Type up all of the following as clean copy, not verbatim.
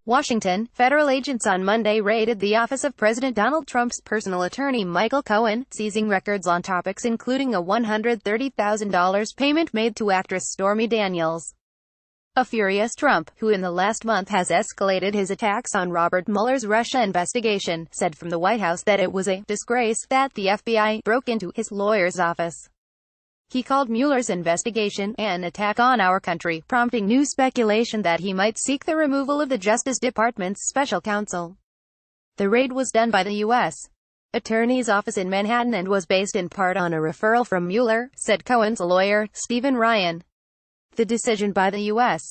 Washington, federal agents on Monday raided the office of President Donald Trump's personal attorney Michael Cohen, seizing records on topics including a $130,000 payment made to actress Stormy Daniels. A furious Trump, who in the last month has escalated his attacks on Robert Mueller's Russia investigation, said from the White House that it was a disgrace that the FBI broke into his lawyer's office. He called Mueller's investigation an attack on our country, prompting new speculation that he might seek the removal of the Justice Department's special counsel. The raid was done by the U.S. Attorney's Office in Manhattan and was based in part on a referral from Mueller, said Cohen's lawyer, Stephen Ryan. The decision by the U.S.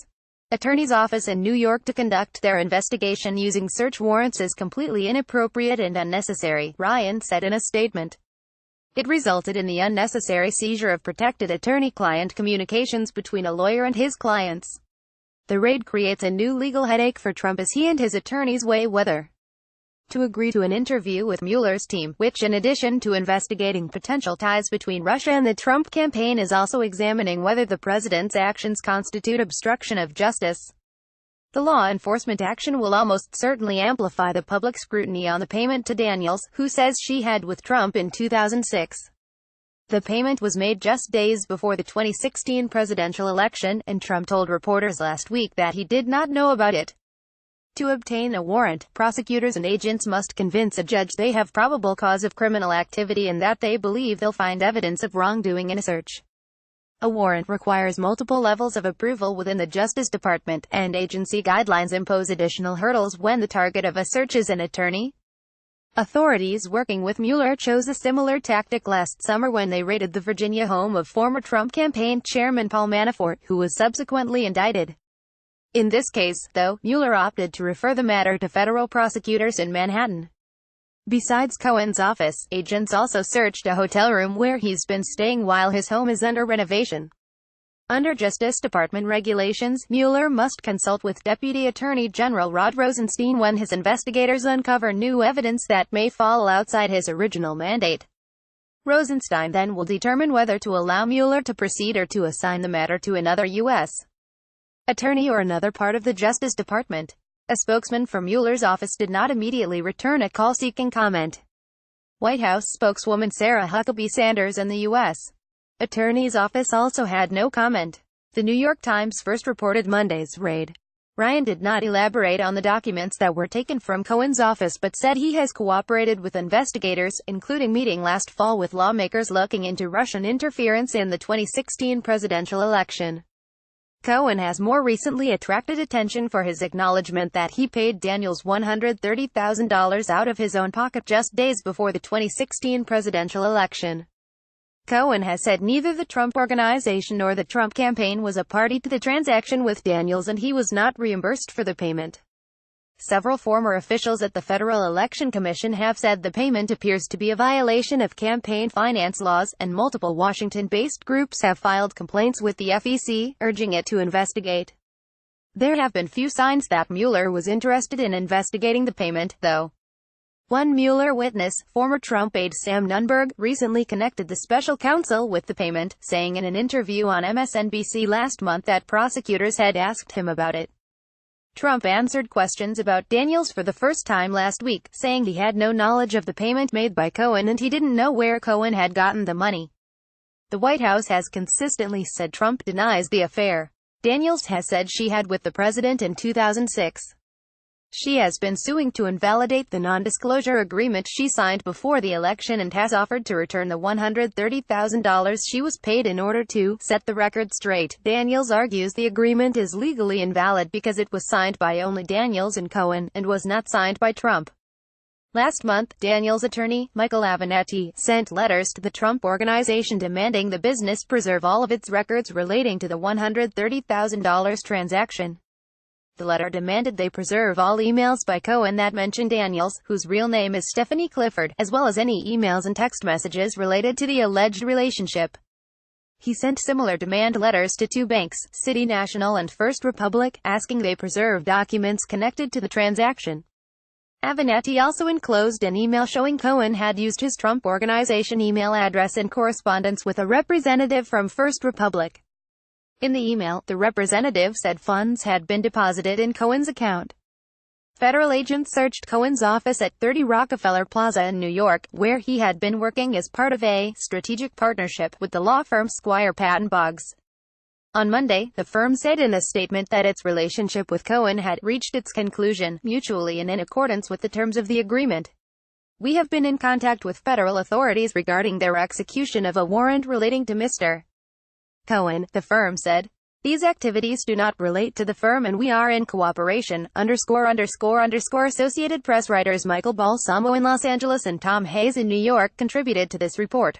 Attorney's Office in New York to conduct their investigation using search warrants is completely inappropriate and unnecessary, Ryan said in a statement. It resulted in the unnecessary seizure of protected attorney-client communications between a lawyer and his clients. The raid creates a new legal headache for Trump as he and his attorneys weigh whether to agree to an interview with Mueller's team, which in addition to investigating potential ties between Russia and the Trump campaign is also examining whether the president's actions constitute obstruction of justice. The law enforcement action will almost certainly amplify the public scrutiny on the payment to Daniels, who says she had with Trump in 2006. The payment was made just days before the 2016 presidential election, and Trump told reporters last week that he did not know about it. To obtain a warrant, prosecutors and agents must convince a judge they have probable cause of criminal activity and that they believe they'll find evidence of wrongdoing in a search. A warrant requires multiple levels of approval within the Justice Department, and agency guidelines impose additional hurdles when the target of a search is an attorney. Authorities working with Mueller chose a similar tactic last summer when they raided the Virginia home of former Trump campaign chairman Paul Manafort, who was subsequently indicted. In this case, though, Mueller opted to refer the matter to federal prosecutors in Manhattan. Besides Cohen's office, agents also searched a hotel room where he's been staying while his home is under renovation. Under Justice Department regulations, Mueller must consult with Deputy Attorney General Rod Rosenstein when his investigators uncover new evidence that may fall outside his original mandate. Rosenstein then will determine whether to allow Mueller to proceed or to assign the matter to another U.S. attorney or another part of the Justice Department. A spokesman for Mueller's office did not immediately return a call seeking comment. White House spokeswoman Sarah Huckabee Sanders and the U.S. Attorney's Office also had no comment. The New York Times first reported Monday's raid. Ryan did not elaborate on the documents that were taken from Cohen's office but said he has cooperated with investigators, including meeting last fall with lawmakers looking into Russian interference in the 2016 presidential election. Cohen has more recently attracted attention for his acknowledgement that he paid Daniels $130,000 out of his own pocket just days before the 2016 presidential election. Cohen has said neither the Trump Organization nor the Trump campaign was a party to the transaction with Daniels and he was not reimbursed for the payment. Several former officials at the Federal Election Commission have said the payment appears to be a violation of campaign finance laws, and multiple Washington-based groups have filed complaints with the FEC, urging it to investigate. There have been few signs that Mueller was interested in investigating the payment, though. One Mueller witness, former Trump aide Sam Nunberg, recently connected the special counsel with the payment, saying in an interview on MSNBC last month that prosecutors had asked him about it. Trump answered questions about Daniels for the first time last week, saying he had no knowledge of the payment made by Cohen and he didn't know where Cohen had gotten the money. The White House has consistently said Trump denies the affair. Daniels has said she had with the president in 2006. She has been suing to invalidate the non-disclosure agreement she signed before the election and has offered to return the $130,000 she was paid in order to set the record straight. Daniels argues the agreement is legally invalid because it was signed by only Daniels and Cohen, and was not signed by Trump. Last month, Daniels' attorney, Michael Cohen, sent letters to the Trump Organization demanding the business preserve all of its records relating to the $130,000 transaction. The letter demanded they preserve all emails by Cohen that mention Daniels, whose real name is Stephanie Clifford, as well as any emails and text messages related to the alleged relationship. He sent similar demand letters to two banks, City National and First Republic, asking they preserve documents connected to the transaction. Avenatti also enclosed an email showing Cohen had used his Trump Organization email address in correspondence with a representative from First Republic. In the email, the representative said funds had been deposited in Cohen's account. Federal agents searched Cohen's office at 30 Rockefeller Plaza in New York, where he had been working as part of a strategic partnership with the law firm Squire Patton Boggs. On Monday, the firm said in a statement that its relationship with Cohen had reached its conclusion, mutually and in accordance with the terms of the agreement. We have been in contact with federal authorities regarding their execution of a warrant relating to Mr. Cohen, the firm said. These activities do not relate to the firm and we are in cooperation, ____. Associated Press writers Michael Balsamo in Los Angeles and Tom Hayes in New York contributed to this report.